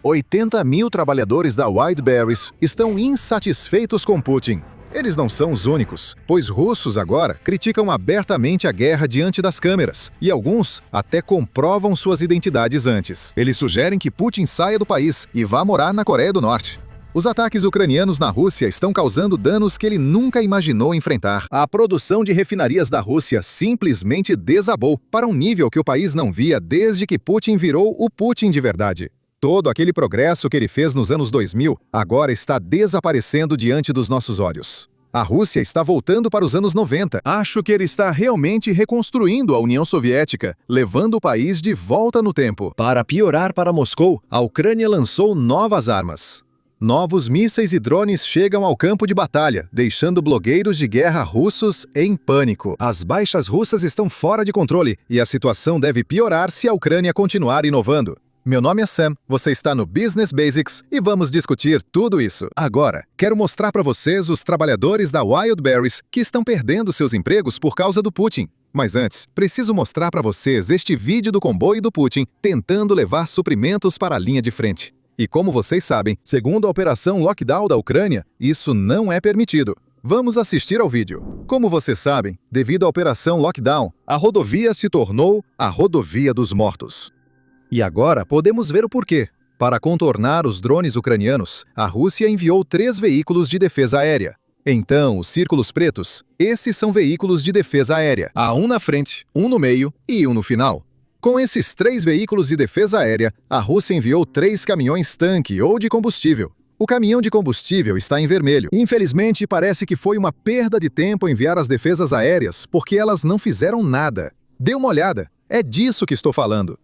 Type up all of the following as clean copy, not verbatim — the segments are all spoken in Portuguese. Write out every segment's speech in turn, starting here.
80 mil trabalhadores da Wildberries estão insatisfeitos com Putin. Eles não são os únicos, pois russos agora criticam abertamente a guerra diante das câmeras, e alguns até comprovam suas identidades antes. Eles sugerem que Putin saia do país e vá morar na Coreia do Norte. Os ataques ucranianos na Rússia estão causando danos que ele nunca imaginou enfrentar. A produção de refinarias da Rússia simplesmente desabou para um nível que o país não via desde que Putin virou o Putin de verdade. Todo aquele progresso que ele fez nos anos 2000 agora está desaparecendo diante dos nossos olhos. A Rússia está voltando para os anos 90. Acho que ele está realmente reconstruindo a União Soviética, levando o país de volta no tempo. Para piorar para Moscou, a Ucrânia lançou novas armas. Novos mísseis e drones chegam ao campo de batalha, deixando blogueiros de guerra russos em pânico. As baixas russas estão fora de controle e a situação deve piorar se a Ucrânia continuar inovando. Meu nome é Sam, você está no Business Basics e vamos discutir tudo isso. Agora, quero mostrar para vocês os trabalhadores da Wildberries que estão perdendo seus empregos por causa do Putin. Mas antes, preciso mostrar para vocês este vídeo do comboio do Putin tentando levar suprimentos para a linha de frente. E como vocês sabem, segundo a Operação Lockdown da Ucrânia, isso não é permitido. Vamos assistir ao vídeo. Como vocês sabem, devido à Operação Lockdown, a rodovia se tornou a Rodovia dos Mortos. E agora podemos ver o porquê. Para contornar os drones ucranianos, a Rússia enviou 3 veículos de defesa aérea. Então, os círculos pretos, esses são veículos de defesa aérea. Há um na frente, um no meio e um no final. Com esses 3 veículos de defesa aérea, a Rússia enviou 3 caminhões-tanque ou de combustível. O caminhão de combustível está em vermelho. Infelizmente, parece que foi uma perda de tempo enviar as defesas aéreas, porque elas não fizeram nada. Dê uma olhada, é disso que estou falando.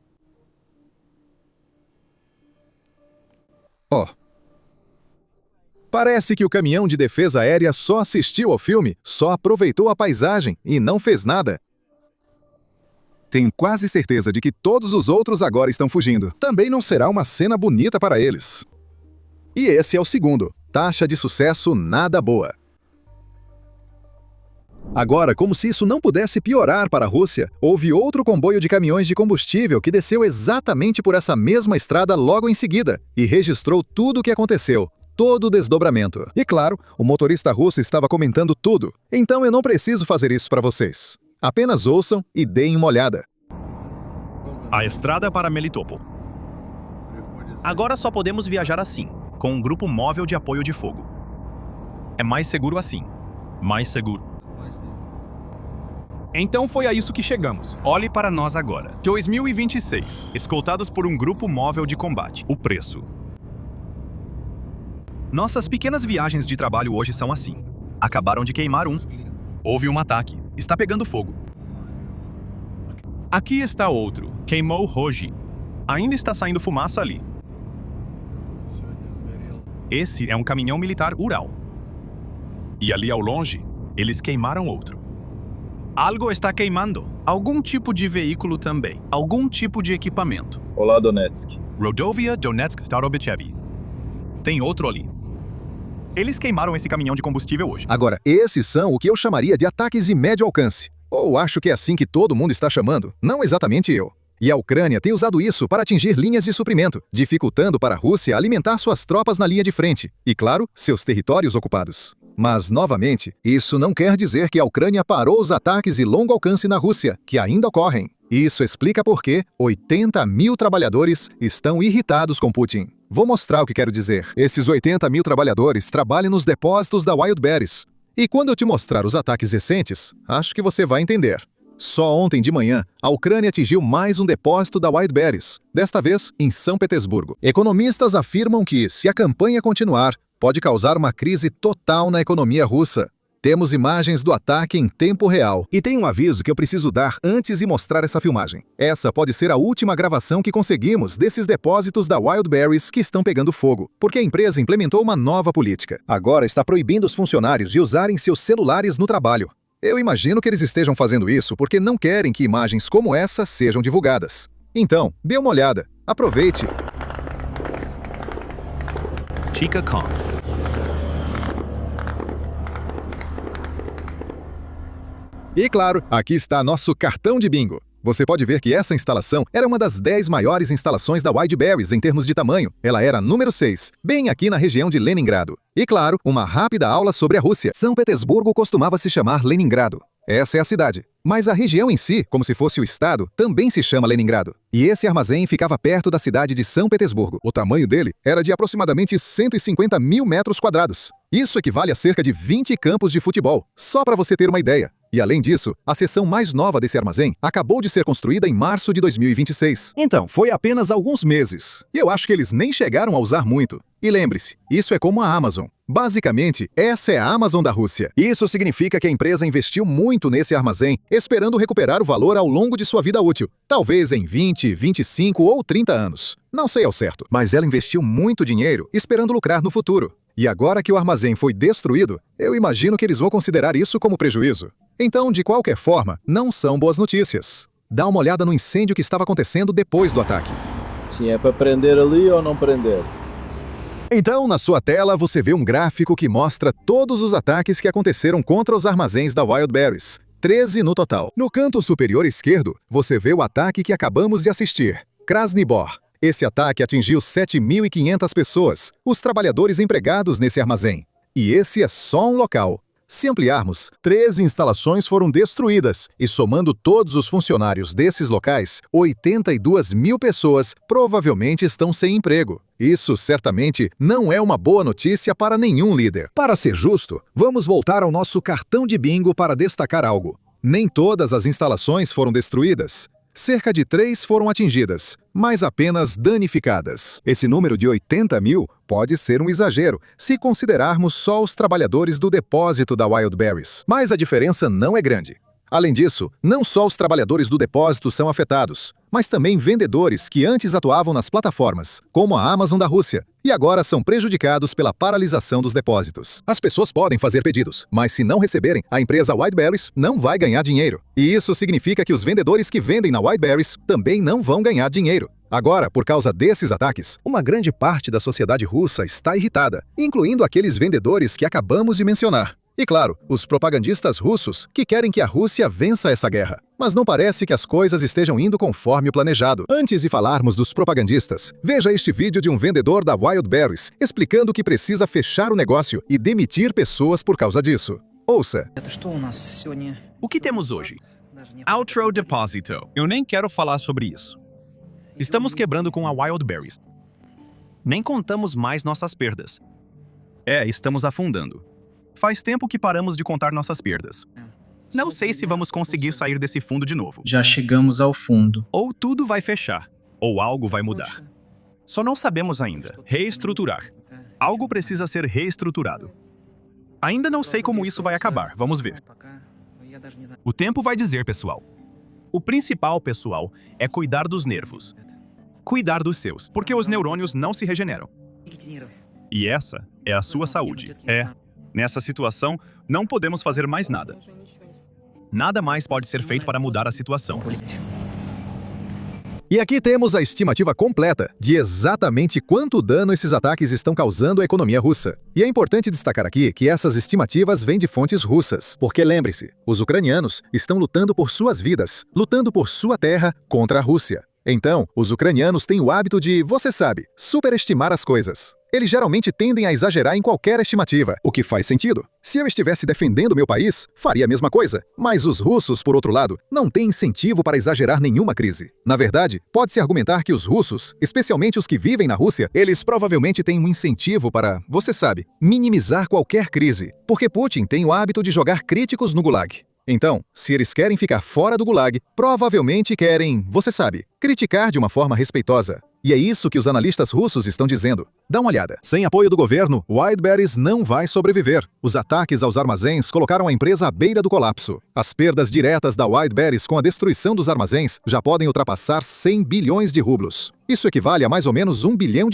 Parece que o caminhão de defesa aérea só assistiu ao filme, só aproveitou a paisagem e não fez nada. Tenho quase certeza de que todos os outros agora estão fugindo. Também não será uma cena bonita para eles. E esse é o segundo. Taxa de sucesso nada boa. Agora, como se isso não pudesse piorar para a Rússia, houve outro comboio de caminhões de combustível que desceu exatamente por essa mesma estrada logo em seguida e registrou tudo o que aconteceu, todo o desdobramento. E claro, o motorista russo estava comentando tudo, então eu não preciso fazer isso para vocês. Apenas ouçam e deem uma olhada. A estrada para Melitopol. Agora só podemos viajar assim, com um grupo móvel de apoio de fogo. É mais seguro assim. Mais seguro. Então foi a isso que chegamos. Olhe para nós agora. 2026. Escoltados por um grupo móvel de combate. O preço. Nossas pequenas viagens de trabalho hoje são assim. Acabaram de queimar um. Houve um ataque. Está pegando fogo. Aqui está outro. Queimou hoje. Ainda está saindo fumaça ali. Esse é um caminhão militar Ural. E ali ao longe, eles queimaram outro. Algo está queimando. Algum tipo de veículo também. Algum tipo de equipamento. Olá, Donetsk. Rodovia Donetsk Starobichevi. Tem outro ali. Eles queimaram esse caminhão de combustível hoje. Agora, esses são o que eu chamaria de ataques de médio alcance. Ou acho que é assim que todo mundo está chamando, não exatamente eu. E a Ucrânia tem usado isso para atingir linhas de suprimento, dificultando para a Rússia alimentar suas tropas na linha de frente e, claro, seus territórios ocupados. Mas, novamente, isso não quer dizer que a Ucrânia parou os ataques de longo alcance na Rússia, que ainda ocorrem. Isso explica por que 80 mil trabalhadores estão irritados com Putin. Vou mostrar o que quero dizer. Esses 80 mil trabalhadores trabalham nos depósitos da Wildberries. E quando eu te mostrar os ataques recentes, acho que você vai entender. Só ontem de manhã, a Ucrânia atingiu mais um depósito da Wildberries, desta vez em São Petersburgo. Economistas afirmam que, se a campanha continuar, pode causar uma crise total na economia russa. Temos imagens do ataque em tempo real. E tem um aviso que eu preciso dar antes de mostrar essa filmagem. Essa pode ser a última gravação que conseguimos desses depósitos da Wildberries que estão pegando fogo, porque a empresa implementou uma nova política. Agora está proibindo os funcionários de usarem seus celulares no trabalho. Eu imagino que eles estejam fazendo isso porque não querem que imagens como essa sejam divulgadas. Então, dê uma olhada. Aproveite. Chica Khan. E claro, aqui está nosso cartão de bingo. Você pode ver que essa instalação era uma das 10 maiores instalações da Wide Berries em termos de tamanho. Ela era a número 6, bem aqui na região de Leningrado. E claro, uma rápida aula sobre a Rússia. São Petersburgo costumava se chamar Leningrado. Essa é a cidade. Mas a região em si, como se fosse o estado, também se chama Leningrado. E esse armazém ficava perto da cidade de São Petersburgo. O tamanho dele era de aproximadamente 150 mil metros quadrados. Isso equivale a cerca de 20 campos de futebol, só para você ter uma ideia. E além disso, a seção mais nova desse armazém acabou de ser construída em março de 2026. Então, foi apenas alguns meses. E eu acho que eles nem chegaram a usar muito. E lembre-se, isso é como a Amazon. Basicamente, essa é a Amazon da Rússia. Isso significa que a empresa investiu muito nesse armazém, esperando recuperar o valor ao longo de sua vida útil. Talvez em 20, 25 ou 30 anos. Não sei ao certo. Mas ela investiu muito dinheiro, esperando lucrar no futuro. E agora que o armazém foi destruído, eu imagino que eles vão considerar isso como prejuízo. Então, de qualquer forma, não são boas notícias. Dá uma olhada no incêndio que estava acontecendo depois do ataque. Sim, é para prender ali ou não prender? Então, na sua tela, você vê um gráfico que mostra todos os ataques que aconteceram contra os armazéns da Wild Berries. 13 no total. No canto superior esquerdo, você vê o ataque que acabamos de assistir. Krasnibor. Esse ataque atingiu 7.500 pessoas, os trabalhadores empregados nesse armazém. E esse é só um local. Se ampliarmos, 13 instalações foram destruídas e, somando todos os funcionários desses locais, 82 mil pessoas provavelmente estão sem emprego. Isso certamente não é uma boa notícia para nenhum líder. Para ser justo, vamos voltar ao nosso cartão de bingo para destacar algo. Nem todas as instalações foram destruídas. Cerca de 3 foram atingidas, mas apenas danificadas. Esse número de 80 mil pode ser um exagero, se considerarmos só os trabalhadores do depósito da Wild Berries. Mas a diferença não é grande. Além disso, não só os trabalhadores do depósito são afetados, mas também vendedores que antes atuavam nas plataformas, como a Amazon da Rússia, e agora são prejudicados pela paralisação dos depósitos. As pessoas podem fazer pedidos, mas se não receberem, a empresa Wild Berries não vai ganhar dinheiro. E isso significa que os vendedores que vendem na Wild Berries também não vão ganhar dinheiro. Agora, por causa desses ataques, uma grande parte da sociedade russa está irritada, incluindo aqueles vendedores que acabamos de mencionar. E claro, os propagandistas russos que querem que a Rússia vença essa guerra. Mas não parece que as coisas estejam indo conforme o planejado. Antes de falarmos dos propagandistas, veja este vídeo de um vendedor da Wild Berries explicando que precisa fechar o negócio e demitir pessoas por causa disso. Ouça. O que temos hoje? Outro Deposito. Eu nem quero falar sobre isso. Estamos quebrando com a Wild Berries. Nem contamos mais nossas perdas. Estamos afundando. Faz tempo que paramos de contar nossas perdas. Não sei se vamos conseguir sair desse fundo de novo. Já chegamos ao fundo. Ou tudo vai fechar, ou algo vai mudar. Só não sabemos ainda. Reestruturar. Algo precisa ser reestruturado. Ainda não sei como isso vai acabar, vamos ver. O tempo vai dizer, pessoal. O principal, pessoal, é cuidar dos nervos. Cuidar dos seus, porque os neurônios não se regeneram. E essa é a sua saúde. Nessa situação, não podemos fazer mais nada. Nada mais pode ser feito para mudar a situação. E aqui temos a estimativa completa de exatamente quanto dano esses ataques estão causando à economia russa. E é importante destacar aqui que essas estimativas vêm de fontes russas. Porque lembre-se, os ucranianos estão lutando por suas vidas, lutando por sua terra contra a Rússia. Então, os ucranianos têm o hábito de, você sabe, superestimar as coisas. Eles geralmente tendem a exagerar em qualquer estimativa, o que faz sentido. Se eu estivesse defendendo meu país, faria a mesma coisa. Mas os russos, por outro lado, não têm incentivo para exagerar nenhuma crise. Na verdade, pode-se argumentar que os russos, especialmente os que vivem na Rússia, eles provavelmente têm um incentivo para, você sabe, minimizar qualquer crise, porque Putin tem o hábito de jogar críticos no Gulag. Então, se eles querem ficar fora do Gulag, provavelmente querem, você sabe, criticar de uma forma respeitosa. E é isso que os analistas russos estão dizendo. Dá uma olhada. Sem apoio do governo, Wild Berries não vai sobreviver. Os ataques aos armazéns colocaram a empresa à beira do colapso. As perdas diretas da Wild Berries com a destruição dos armazéns já podem ultrapassar 100 bilhões de rublos. Isso equivale a mais ou menos $1 bilhão.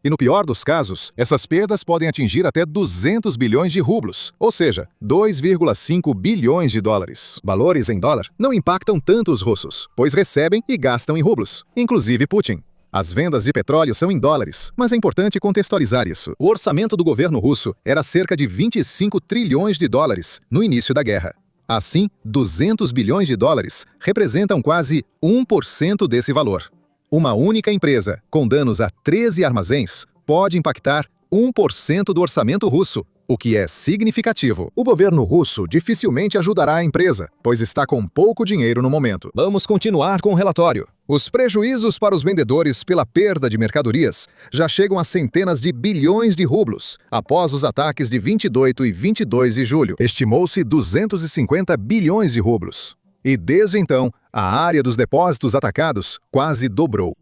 E no pior dos casos, essas perdas podem atingir até 200 bilhões de rublos, ou seja, 2,5 bilhões de dólares. Valores em dólar não impactam tanto os russos, pois recebem e gastam em rublos, inclusive Putin. As vendas de petróleo são em dólares, mas é importante contextualizar isso. O orçamento do governo russo era cerca de 25 trilhões de dólares no início da guerra. Assim, 200 bilhões de dólares representam quase 1% desse valor. Uma única empresa, com danos a 13 armazéns, pode impactar 1% do orçamento russo, o que é significativo. O governo russo dificilmente ajudará a empresa, pois está com pouco dinheiro no momento. Vamos continuar com o relatório. Os prejuízos para os vendedores pela perda de mercadorias já chegam a centenas de bilhões de rublos, após os ataques de 28 e 22 de julho. Estimou-se 250 bilhões de rublos. E desde então, a área dos depósitos atacados quase dobrou.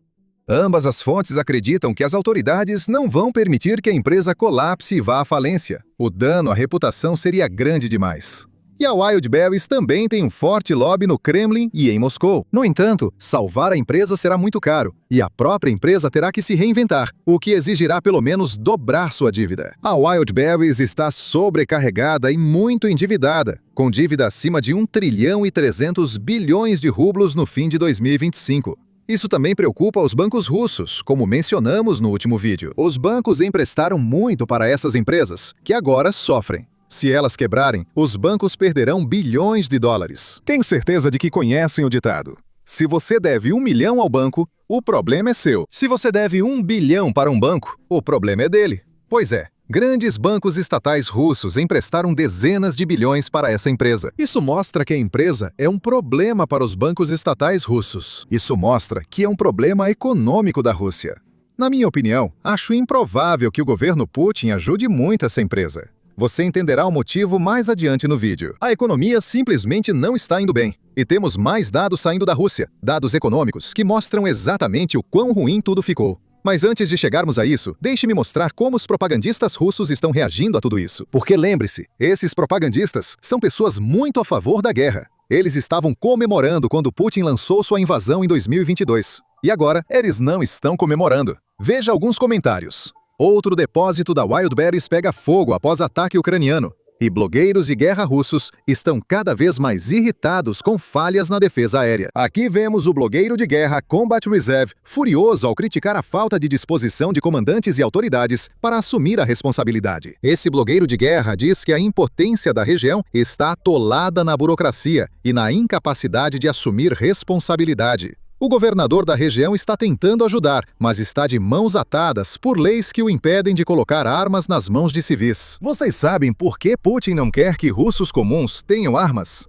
Ambas as fontes acreditam que as autoridades não vão permitir que a empresa colapse e vá à falência. O dano à reputação seria grande demais. E a Wildberries também tem um forte lobby no Kremlin e em Moscou. No entanto, salvar a empresa será muito caro, e a própria empresa terá que se reinventar, o que exigirá pelo menos dobrar sua dívida. A Wildberries está sobrecarregada e muito endividada, com dívida acima de 1 trilhão e 300 bilhões de rublos no fim de 2025. Isso também preocupa os bancos russos, como mencionamos no último vídeo. Os bancos emprestaram muito para essas empresas, que agora sofrem. Se elas quebrarem, os bancos perderão bilhões de dólares. Tenho certeza de que conhecem o ditado. Se você deve 1 milhão ao banco, o problema é seu. Se você deve 1 bilhão para um banco, o problema é dele. Pois é. Grandes bancos estatais russos emprestaram dezenas de bilhões para essa empresa. Isso mostra que a empresa é um problema para os bancos estatais russos. Isso mostra que é um problema econômico da Rússia. Na minha opinião, acho improvável que o governo Putin ajude muito essa empresa. Você entenderá o motivo mais adiante no vídeo. A economia simplesmente não está indo bem. E temos mais dados saindo da Rússia, dados econômicos que mostram exatamente o quão ruim tudo ficou. Mas antes de chegarmos a isso, deixe-me mostrar como os propagandistas russos estão reagindo a tudo isso. Porque lembre-se, esses propagandistas são pessoas muito a favor da guerra. Eles estavam comemorando quando Putin lançou sua invasão em 2022. E agora, eles não estão comemorando. Veja alguns comentários. Outro depósito da Wildberries pega fogo após ataque ucraniano. E blogueiros de guerra russos estão cada vez mais irritados com falhas na defesa aérea. Aqui vemos o blogueiro de guerra Combat Reserve furioso ao criticar a falta de disposição de comandantes e autoridades para assumir a responsabilidade. Esse blogueiro de guerra diz que a impotência da região está atolada na burocracia e na incapacidade de assumir responsabilidade. O governador da região está tentando ajudar, mas está de mãos atadas por leis que o impedem de colocar armas nas mãos de civis. Vocês sabem por que Putin não quer que russos comuns tenham armas?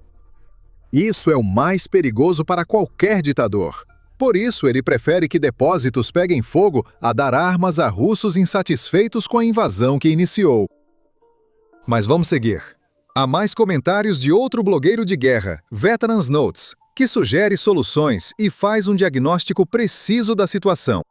Isso é o mais perigoso para qualquer ditador. Por isso, ele prefere que depósitos peguem fogo a dar armas a russos insatisfeitos com a invasão que iniciou. Mas vamos seguir. Há mais comentários de outro blogueiro de guerra, Veterans Notes, que sugere soluções e faz um diagnóstico preciso da situação.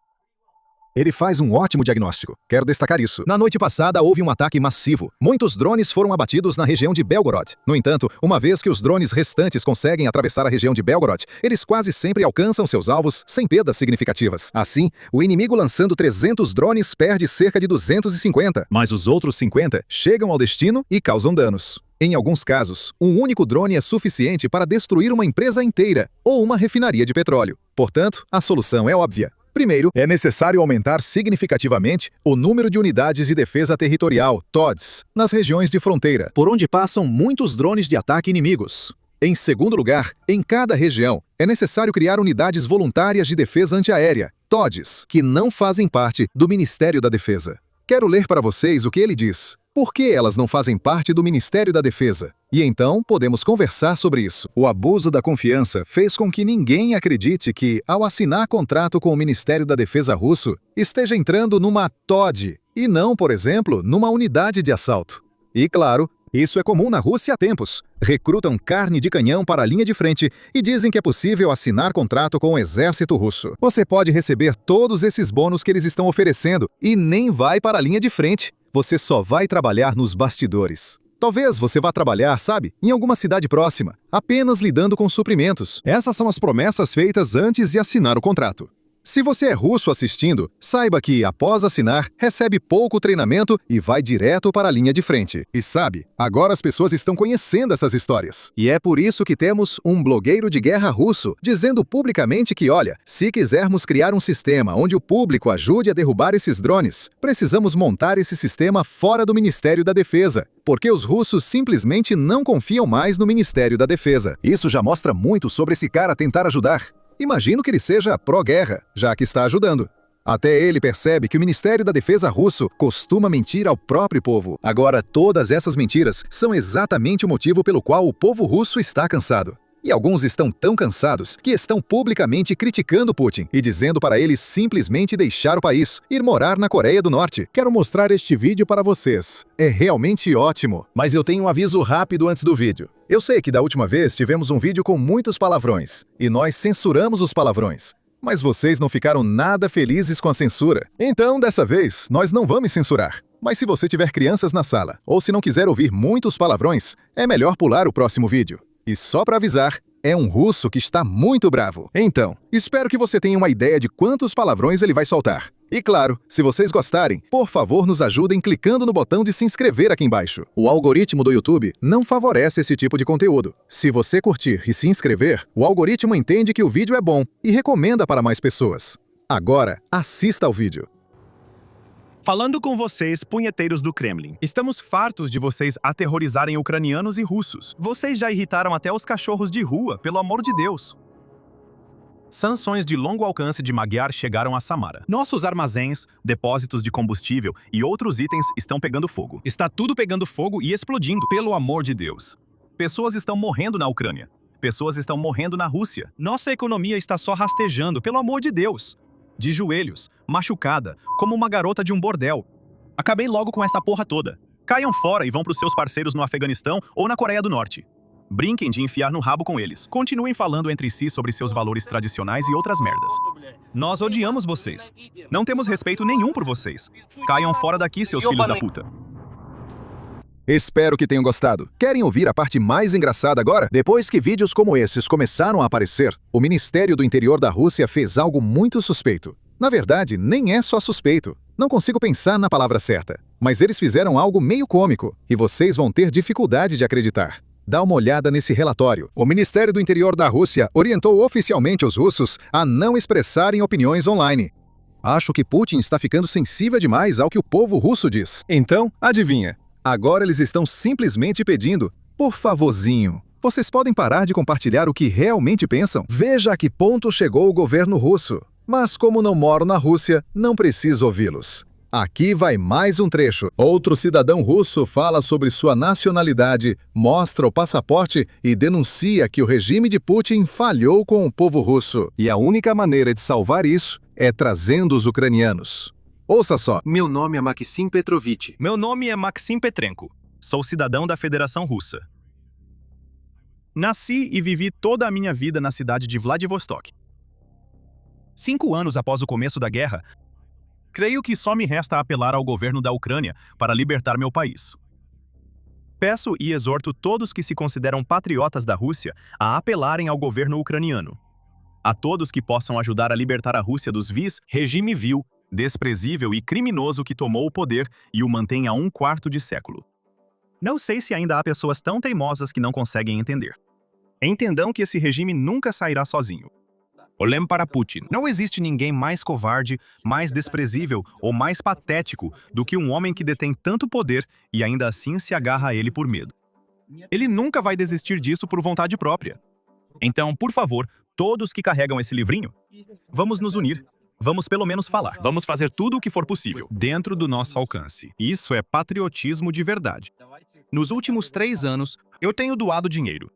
Ele faz um ótimo diagnóstico. Quero destacar isso. Na noite passada houve um ataque massivo. Muitos drones foram abatidos na região de Belgorod. No entanto, uma vez que os drones restantes conseguem atravessar a região de Belgorod, eles quase sempre alcançam seus alvos sem perdas significativas. Assim, o inimigo lançando 300 drones perde cerca de 250, mas os outros 50 chegam ao destino e causam danos. Em alguns casos, um único drone é suficiente para destruir uma empresa inteira ou uma refinaria de petróleo. Portanto, a solução é óbvia. Primeiro, é necessário aumentar significativamente o número de unidades de defesa territorial, TODs, nas regiões de fronteira, por onde passam muitos drones de ataque inimigos. Em segundo lugar, em cada região, é necessário criar unidades voluntárias de defesa antiaérea, TODs, que não fazem parte do Ministério da Defesa. Quero ler para vocês o que ele diz. Por que elas não fazem parte do Ministério da Defesa? E então podemos conversar sobre isso. O abuso da confiança fez com que ninguém acredite que, ao assinar contrato com o Ministério da Defesa russo, esteja entrando numa TOD e não, por exemplo, numa unidade de assalto. E claro, isso é comum na Rússia há tempos. Recrutam carne de canhão para a linha de frente e dizem que é possível assinar contrato com o exército russo. Você pode receber todos esses bônus que eles estão oferecendo e nem vai para a linha de frente. Você só vai trabalhar nos bastidores. Talvez você vá trabalhar, sabe, em alguma cidade próxima, apenas lidando com suprimentos. Essas são as promessas feitas antes de assinar o contrato. Se você é russo assistindo, saiba que, após assinar, recebe pouco treinamento e vai direto para a linha de frente. E sabe, agora as pessoas estão conhecendo essas histórias. E é por isso que temos um blogueiro de guerra russo dizendo publicamente que, olha, se quisermos criar um sistema onde o público ajude a derrubar esses drones, precisamos montar esse sistema fora do Ministério da Defesa, porque os russos simplesmente não confiam mais no Ministério da Defesa. Isso já mostra muito sobre esse cara tentar ajudar. Imagino que ele seja pró-guerra, já que está ajudando. Até ele percebe que o Ministério da Defesa russo costuma mentir ao próprio povo. Agora, todas essas mentiras são exatamente o motivo pelo qual o povo russo está cansado. E alguns estão tão cansados que estão publicamente criticando Putin e dizendo para ele simplesmente deixar o país, ir morar na Coreia do Norte. Quero mostrar este vídeo para vocês. É realmente ótimo. Mas eu tenho um aviso rápido antes do vídeo. Eu sei que da última vez tivemos um vídeo com muitos palavrões, e nós censuramos os palavrões. Mas vocês não ficaram nada felizes com a censura. Então, dessa vez, nós não vamos censurar. Mas se você tiver crianças na sala, ou se não quiser ouvir muitos palavrões, é melhor pular o próximo vídeo. E só para avisar, é um russo que está muito bravo. Então, espero que você tenha uma ideia de quantos palavrões ele vai soltar. E claro, se vocês gostarem, por favor nos ajudem clicando no botão de se inscrever aqui embaixo. O algoritmo do YouTube não favorece esse tipo de conteúdo. Se você curtir e se inscrever, o algoritmo entende que o vídeo é bom e recomenda para mais pessoas. Agora, assista ao vídeo. Falando com vocês, punheteiros do Kremlin. Estamos fartos de vocês aterrorizarem ucranianos e russos. Vocês já irritaram até os cachorros de rua, pelo amor de Deus. Sanções de longo alcance de Magyar chegaram a Samara. Nossos armazéns, depósitos de combustível e outros itens estão pegando fogo. Está tudo pegando fogo e explodindo, pelo amor de Deus. Pessoas estão morrendo na Ucrânia. Pessoas estão morrendo na Rússia. Nossa economia está só rastejando, pelo amor de Deus. De joelhos, machucada, como uma garota de um bordel. Acabei logo com essa porra toda. Caiam fora e vão pros seus parceiros no Afeganistão ou na Coreia do Norte. Brinquem de enfiar no rabo com eles. Continuem falando entre si sobre seus valores tradicionais e outras merdas. Nós odiamos vocês. Não temos respeito nenhum por vocês. Caiam fora daqui, seus filhos da puta. Espero que tenham gostado. Querem ouvir a parte mais engraçada agora? Depois que vídeos como esses começaram a aparecer, o Ministério do Interior da Rússia fez algo muito suspeito. Na verdade, nem é só suspeito. Não consigo pensar na palavra certa. Mas eles fizeram algo meio cômico, e vocês vão ter dificuldade de acreditar. Dá uma olhada nesse relatório. O Ministério do Interior da Rússia orientou oficialmente os russos a não expressarem opiniões online. Acho que Putin está ficando sensível demais ao que o povo russo diz. Então, adivinha? Agora eles estão simplesmente pedindo, por favorzinho, vocês podem parar de compartilhar o que realmente pensam? Veja a que ponto chegou o governo russo. Mas como não moro na Rússia, não preciso ouvi-los. Aqui vai mais um trecho. Outro cidadão russo fala sobre sua nacionalidade, mostra o passaporte e denuncia que o regime de Putin falhou com o povo russo. E a única maneira de salvar isso é trazendo os ucranianos. Ouça só. Meu nome é Maxim Petrovich. Meu nome é Maxim Petrenko. Sou cidadão da Federação Russa. Nasci e vivi toda a minha vida na cidade de Vladivostok. 5 anos após o começo da guerra, creio que só me resta apelar ao governo da Ucrânia para libertar meu país. Peço e exorto todos que se consideram patriotas da Rússia a apelarem ao governo ucraniano. A todos que possam ajudar a libertar a Rússia dos regime vil, desprezível e criminoso que tomou o poder e o mantém há 1/4 de século. Não sei se ainda há pessoas tão teimosas que não conseguem entender. Entendam que esse regime nunca sairá sozinho. Olhem para Putin. Não existe ninguém mais covarde, mais desprezível ou mais patético do que um homem que detém tanto poder e ainda assim se agarra a ele por medo. Ele nunca vai desistir disso por vontade própria. Então, por favor, todos que carregam esse livrinho, vamos nos unir. Vamos pelo menos falar. Vamos fazer tudo o que for possível, dentro do nosso alcance. Isso é patriotismo de verdade. Nos últimos 3 anos, eu tenho doado dinheiro.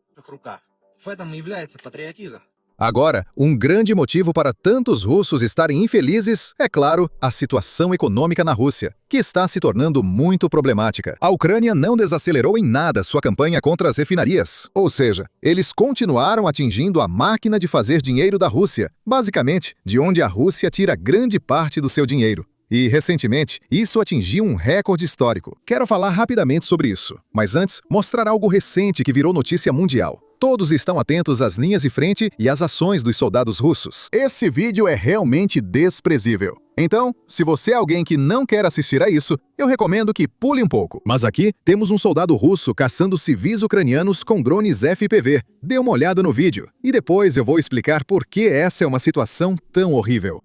Agora, um grande motivo para tantos russos estarem infelizes é, claro, a situação econômica na Rússia, que está se tornando muito problemática. A Ucrânia não desacelerou em nada sua campanha contra as refinarias. Ou seja, eles continuaram atingindo a máquina de fazer dinheiro da Rússia, basicamente, de onde a Rússia tira grande parte do seu dinheiro. E, recentemente, isso atingiu um recorde histórico. Quero falar rapidamente sobre isso, mas antes, mostrar algo recente que virou notícia mundial. Todos estão atentos às linhas de frente e às ações dos soldados russos. Esse vídeo é realmente desprezível. Então, se você é alguém que não quer assistir a isso, eu recomendo que pule um pouco. Mas aqui temos um soldado russo caçando civis ucranianos com drones FPV. Dê uma olhada no vídeo e depois eu vou explicar por que essa é uma situação tão horrível.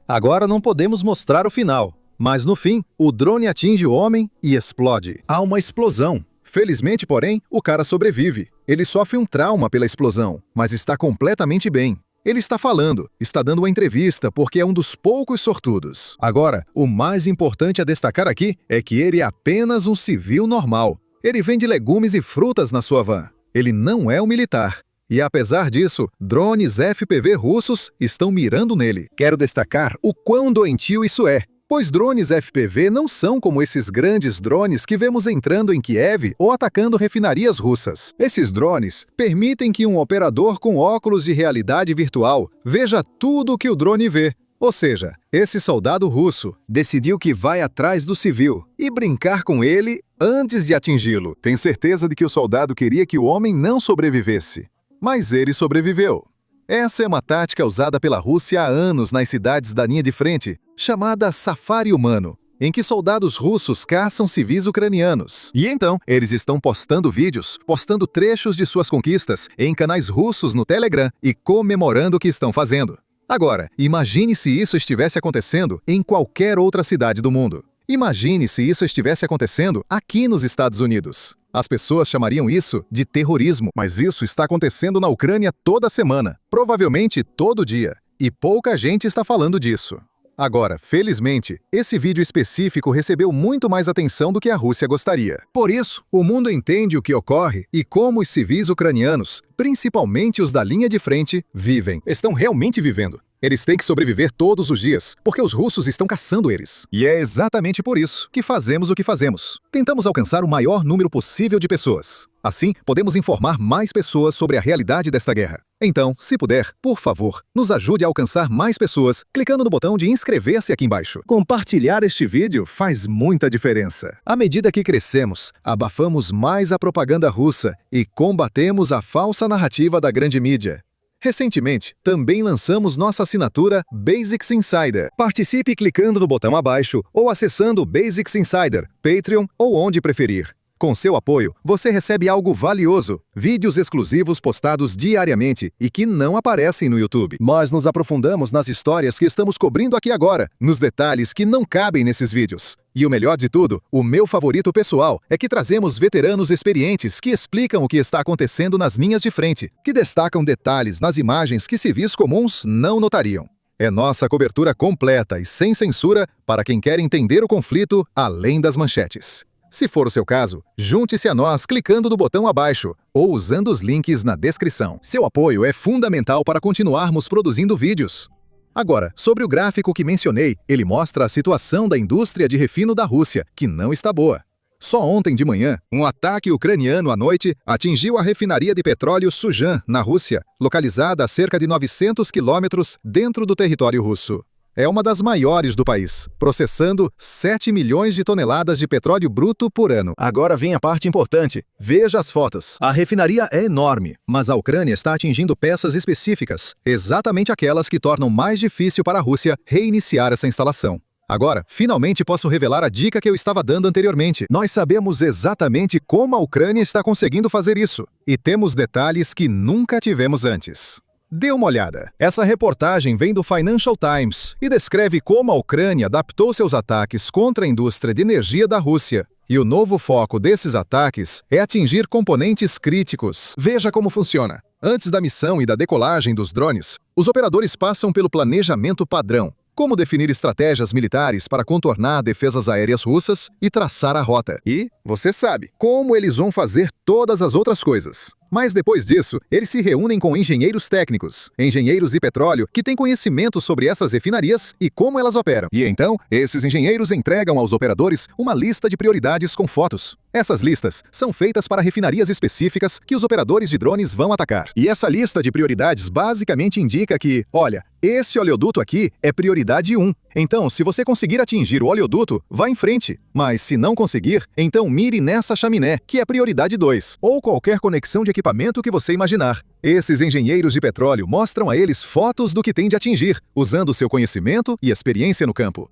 Agora não podemos mostrar o final, mas no fim, o drone atinge o homem e explode. Há uma explosão. Felizmente, porém, o cara sobrevive. Ele sofre um trauma pela explosão, mas está completamente bem. Ele está falando, está dando uma entrevista porque é um dos poucos sortudos. Agora, o mais importante a destacar aqui é que ele é apenas um civil normal. Ele vende legumes e frutas na sua van. Ele não é um militar. E apesar disso, drones FPV russos estão mirando nele. Quero destacar o quão doentio isso é, pois drones FPV não são como esses grandes drones que vemos entrando em Kiev ou atacando refinarias russas. Esses drones permitem que um operador com óculos de realidade virtual veja tudo o que o drone vê. Ou seja, esse soldado russo decidiu que vai atrás do civil e brincar com ele antes de atingi-lo. Tem certeza de que o soldado queria que o homem não sobrevivesse. Mas ele sobreviveu. Essa é uma tática usada pela Rússia há anos nas cidades da linha de frente, chamada safari humano, em que soldados russos caçam civis ucranianos. E então, eles estão postando vídeos, postando trechos de suas conquistas em canais russos no Telegram e comemorando o que estão fazendo. Agora, imagine se isso estivesse acontecendo em qualquer outra cidade do mundo. Imagine se isso estivesse acontecendo aqui nos Estados Unidos. As pessoas chamariam isso de terrorismo, mas isso está acontecendo na Ucrânia toda semana, provavelmente todo dia, e pouca gente está falando disso. Agora, felizmente, esse vídeo específico recebeu muito mais atenção do que a Rússia gostaria. Por isso, o mundo entende o que ocorre e como os civis ucranianos, principalmente os da linha de frente, vivem. Estão realmente vivendo. Eles têm que sobreviver todos os dias, porque os russos estão caçando eles. E é exatamente por isso que fazemos o que fazemos. Tentamos alcançar o maior número possível de pessoas. Assim, podemos informar mais pessoas sobre a realidade desta guerra. Então, se puder, por favor, nos ajude a alcançar mais pessoas clicando no botão de inscrever-se aqui embaixo. Compartilhar este vídeo faz muita diferença. À medida que crescemos, abafamos mais a propaganda russa e combatemos a falsa narrativa da grande mídia. Recentemente, também lançamos nossa assinatura Basics Insider. Participe clicando no botão abaixo ou acessando o Basics Insider, Patreon ou onde preferir. Com seu apoio, você recebe algo valioso, vídeos exclusivos postados diariamente e que não aparecem no YouTube. Nós nos aprofundamos nas histórias que estamos cobrindo aqui agora, nos detalhes que não cabem nesses vídeos. E o melhor de tudo, o meu favorito pessoal, é que trazemos veteranos experientes que explicam o que está acontecendo nas linhas de frente, que destacam detalhes nas imagens que civis comuns não notariam. É nossa cobertura completa e sem censura para quem quer entender o conflito além das manchetes. Se for o seu caso, junte-se a nós clicando no botão abaixo ou usando os links na descrição. Seu apoio é fundamental para continuarmos produzindo vídeos. Agora, sobre o gráfico que mencionei, ele mostra a situação da indústria de refino da Rússia, que não está boa. Só ontem de manhã, um ataque ucraniano à noite atingiu a refinaria de petróleo Sujan, na Rússia, localizada a cerca de 900 quilômetros dentro do território russo. É uma das maiores do país, processando 7 milhões de toneladas de petróleo bruto por ano. Agora vem a parte importante. Veja as fotos. A refinaria é enorme, mas a Ucrânia está atingindo peças específicas, exatamente aquelas que tornam mais difícil para a Rússia reiniciar essa instalação. Agora, finalmente posso revelar a dica que eu estava dando anteriormente. Nós sabemos exatamente como a Ucrânia está conseguindo fazer isso, e temos detalhes que nunca tivemos antes. Dê uma olhada. Essa reportagem vem do Financial Times e descreve como a Ucrânia adaptou seus ataques contra a indústria de energia da Rússia. E o novo foco desses ataques é atingir componentes críticos. Veja como funciona. Antes da missão e da decolagem dos drones, os operadores passam pelo planejamento padrão. como definir estratégias militares para contornar defesas aéreas russas e traçar a rota. E, você sabe, como eles vão fazer todas as outras coisas. Mas depois disso, eles se reúnem com engenheiros técnicos, engenheiros de petróleo que têm conhecimento sobre essas refinarias e como elas operam. E então, esses engenheiros entregam aos operadores uma lista de prioridades com fotos. Essas listas são feitas para refinarias específicas que os operadores de drones vão atacar. E essa lista de prioridades basicamente indica que, olha, esse oleoduto aqui é prioridade 1. Então, se você conseguir atingir o oleoduto, vá em frente. Mas se não conseguir, então mire nessa chaminé, que é prioridade 2. Ou qualquer conexão de equipamento que você imaginar. Esses engenheiros de petróleo mostram a eles fotos do que tem de atingir, usando seu conhecimento e experiência no campo.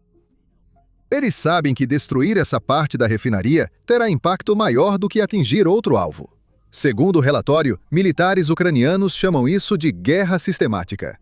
Eles sabem que destruir essa parte da refinaria terá impacto maior do que atingir outro alvo. Segundo o relatório, militares ucranianos chamam isso de guerra sistemática.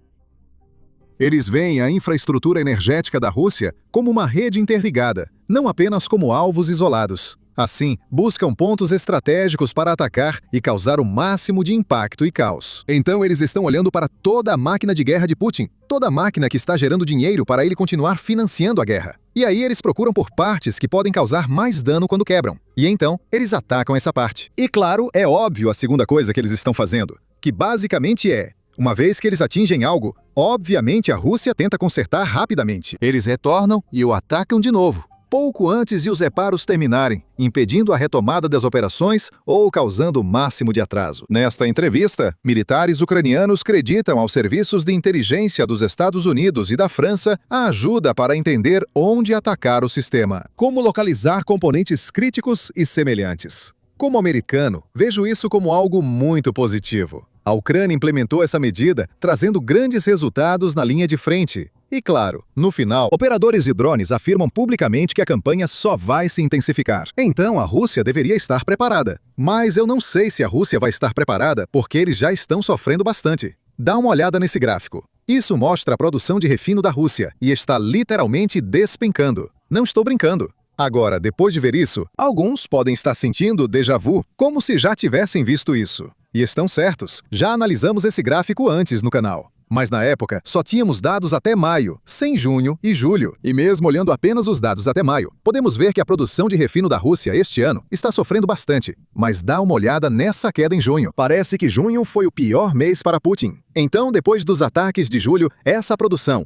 Eles veem a infraestrutura energética da Rússia como uma rede interligada, não apenas como alvos isolados. Assim, buscam pontos estratégicos para atacar e causar o máximo de impacto e caos. Então eles estão olhando para toda a máquina de guerra de Putin, toda a máquina que está gerando dinheiro para ele continuar financiando a guerra. E aí eles procuram por partes que podem causar mais dano quando quebram. E então, eles atacam essa parte. E claro, é óbvio a segunda coisa que eles estão fazendo, que basicamente é: uma vez que eles atingem algo, obviamente a Rússia tenta consertar rapidamente. Eles retornam e o atacam de novo, pouco antes de os reparos terminarem, impedindo a retomada das operações ou causando o máximo de atraso. Nesta entrevista, militares ucranianos acreditam aos serviços de inteligência dos Estados Unidos e da França a ajuda para entender onde atacar o sistema, como localizar componentes críticos e semelhantes. Como americano, vejo isso como algo muito positivo. A Ucrânia implementou essa medida, trazendo grandes resultados na linha de frente. E claro, no final, operadores de drones afirmam publicamente que a campanha só vai se intensificar. Então a Rússia deveria estar preparada. Mas eu não sei se a Rússia vai estar preparada porque eles já estão sofrendo bastante. Dá uma olhada nesse gráfico. Isso mostra a produção de refino da Rússia e está literalmente despencando. Não estou brincando. Agora, depois de ver isso, alguns podem estar sentindo déjà vu, como se já tivessem visto isso. E estão certos, já analisamos esse gráfico antes no canal. Mas na época, só tínhamos dados até maio, sem junho e julho. E mesmo olhando apenas os dados até maio, podemos ver que a produção de refino da Rússia este ano está sofrendo bastante. Mas dá uma olhada nessa queda em junho. Parece que junho foi o pior mês para Putin. Então, depois dos ataques de julho, essa produção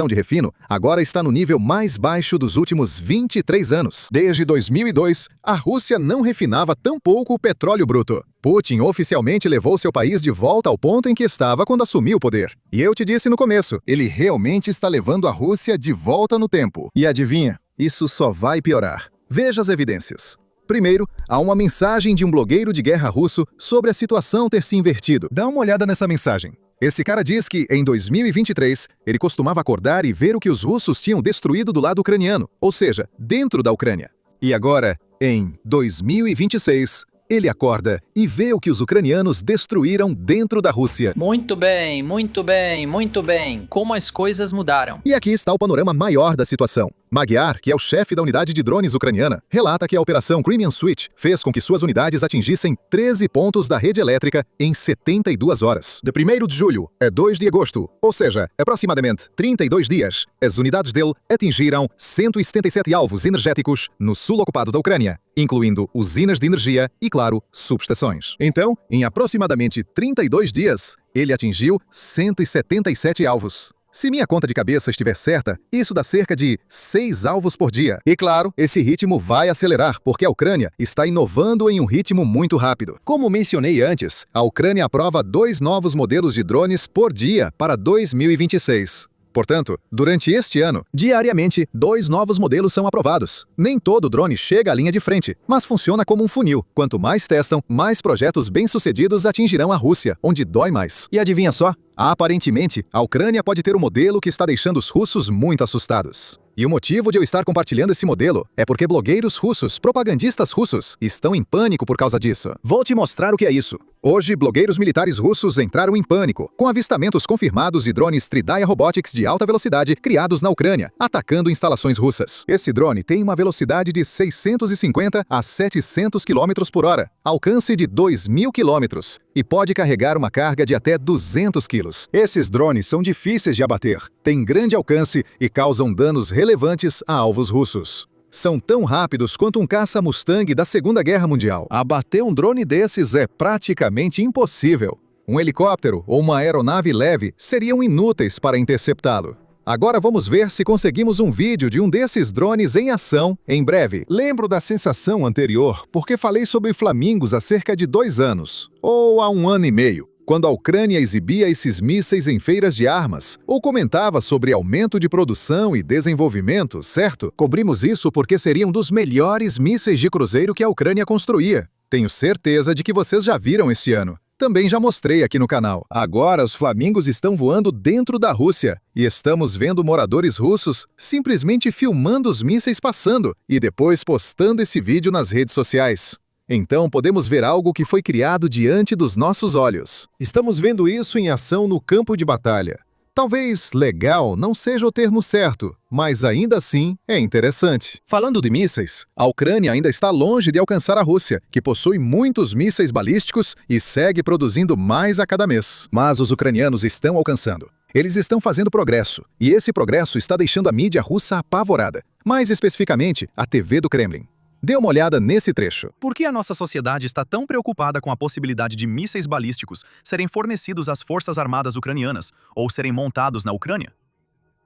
de refino, agora está no nível mais baixo dos últimos 23 anos. Desde 2002, a Rússia não refinava tão pouco o petróleo bruto. Putin oficialmente levou seu país de volta ao ponto em que estava quando assumiu o poder. E eu te disse no começo, ele realmente está levando a Rússia de volta no tempo. E adivinha? Isso só vai piorar. Veja as evidências. Primeiro, há uma mensagem de um blogueiro de guerra russo sobre a situação ter se invertido. Dá uma olhada nessa mensagem. Esse cara diz que, em 2023, ele costumava acordar e ver o que os russos tinham destruído do lado ucraniano, ou seja, dentro da Ucrânia. E agora, em 2026, ele acorda e vê o que os ucranianos destruíram dentro da Rússia. Muito bem, muito bem, muito bem. Como as coisas mudaram. E aqui está o panorama maior da situação. Magyar, que é o chefe da unidade de drones ucraniana, relata que a operação Crimean Switch fez com que suas unidades atingissem 13 pontos da rede elétrica em 72 horas. De 1º de julho a 2 de agosto, ou seja, aproximadamente 32 dias, as unidades dele atingiram 177 alvos energéticos no sul ocupado da Ucrânia, incluindo usinas de energia e, claro, subestações. Então, em aproximadamente 32 dias, ele atingiu 177 alvos. Se minha conta de cabeça estiver certa, isso dá cerca de 6 alvos por dia. E claro, esse ritmo vai acelerar, porque a Ucrânia está inovando em um ritmo muito rápido. Como mencionei antes, a Ucrânia aprova 2 novos modelos de drones por dia para 2026. Portanto, durante este ano, diariamente, 2 novos modelos são aprovados. Nem todo drone chega à linha de frente, mas funciona como um funil. Quanto mais testam, mais projetos bem-sucedidos atingirão a Rússia, onde dói mais. E adivinha só? Aparentemente, a Ucrânia pode ter um modelo que está deixando os russos muito assustados. E o motivo de eu estar compartilhando esse modelo é porque blogueiros russos, propagandistas russos, estão em pânico por causa disso. Vou te mostrar o que é isso. Hoje, blogueiros militares russos entraram em pânico, com avistamentos confirmados de drones Tridaya Robotics de alta velocidade criados na Ucrânia, atacando instalações russas. Esse drone tem uma velocidade de 650 a 700 km por hora, alcance de 2.000 km e pode carregar uma carga de até 200 kg. Esses drones são difíceis de abater, têm grande alcance e causam danos relevantes a alvos russos. São tão rápidos quanto um caça Mustang da Segunda Guerra Mundial. Abater um drone desses é praticamente impossível. Um helicóptero ou uma aeronave leve seriam inúteis para interceptá-lo. Agora vamos ver se conseguimos um vídeo de um desses drones em ação em breve. Lembro da sensação anterior porque falei sobre flamingos há cerca de 2 anos, ou há 1 ano e meio. Quando a Ucrânia exibia esses mísseis em feiras de armas, ou comentava sobre aumento de produção e desenvolvimento, certo? Cobrimos isso porque seriam dos melhores mísseis de cruzeiro que a Ucrânia construía. Tenho certeza de que vocês já viram este ano. Também já mostrei aqui no canal. Agora os flamingos estão voando dentro da Rússia e estamos vendo moradores russos simplesmente filmando os mísseis passando e depois postando esse vídeo nas redes sociais. Então podemos ver algo que foi criado diante dos nossos olhos. Estamos vendo isso em ação no campo de batalha. Talvez legal não seja o termo certo, mas ainda assim é interessante. Falando de mísseis, a Ucrânia ainda está longe de alcançar a Rússia, que possui muitos mísseis balísticos e segue produzindo mais a cada mês. Mas os ucranianos estão alcançando. Eles estão fazendo progresso, e esse progresso está deixando a mídia russa apavorada, mais especificamente a TV do Kremlin. Dê uma olhada nesse trecho. Por que a nossa sociedade está tão preocupada com a possibilidade de mísseis balísticos serem fornecidos às forças armadas ucranianas ou serem montados na Ucrânia?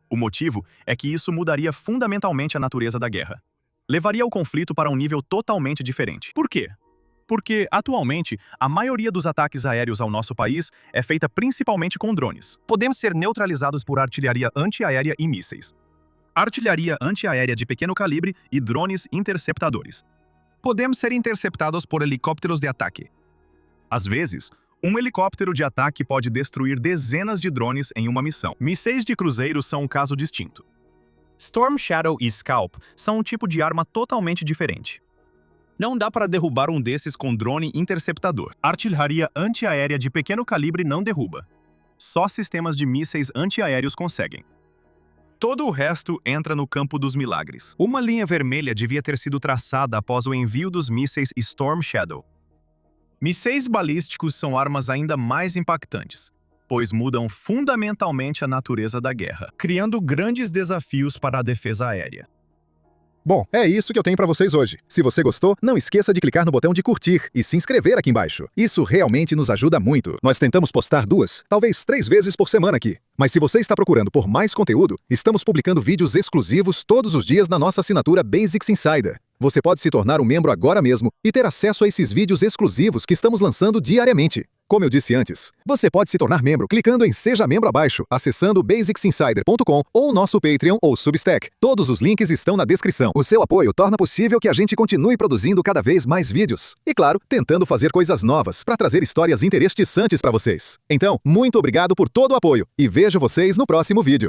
O motivo é que isso mudaria fundamentalmente a natureza da guerra. Levaria o conflito para um nível totalmente diferente. Por quê? Porque, atualmente, a maioria dos ataques aéreos ao nosso país é feita principalmente com drones. Podemos ser neutralizados por artilharia antiaérea e mísseis. Artilharia antiaérea de pequeno calibre e drones interceptadores. Podemos ser interceptados por helicópteros de ataque. Às vezes, um helicóptero de ataque pode destruir dezenas de drones em uma missão. Mísseis de cruzeiro são um caso distinto. Storm Shadow e Scalp são um tipo de arma totalmente diferente. Não dá para derrubar um desses com drone interceptador. Artilharia antiaérea de pequeno calibre não derruba. Só sistemas de mísseis antiaéreos conseguem. Todo o resto entra no campo dos milagres. Uma linha vermelha devia ter sido traçada após o envio dos mísseis Storm Shadow. Mísseis balísticos são armas ainda mais impactantes, pois mudam fundamentalmente a natureza da guerra, criando grandes desafios para a defesa aérea. Bom, é isso que eu tenho para vocês hoje. Se você gostou, não esqueça de clicar no botão de curtir e se inscrever aqui embaixo. Isso realmente nos ajuda muito. Nós tentamos postar 2, talvez 3 vezes por semana aqui. Mas se você está procurando por mais conteúdo, estamos publicando vídeos exclusivos todos os dias na nossa assinatura Basics Insider. Você pode se tornar um membro agora mesmo e ter acesso a esses vídeos exclusivos que estamos lançando diariamente. Como eu disse antes, você pode se tornar membro clicando em Seja Membro abaixo, acessando basicsinsider.com ou nosso Patreon ou Substack. Todos os links estão na descrição. O seu apoio torna possível que a gente continue produzindo cada vez mais vídeos. E claro, tentando fazer coisas novas para trazer histórias interessantes para vocês. Então, muito obrigado por todo o apoio e vejo vocês no próximo vídeo.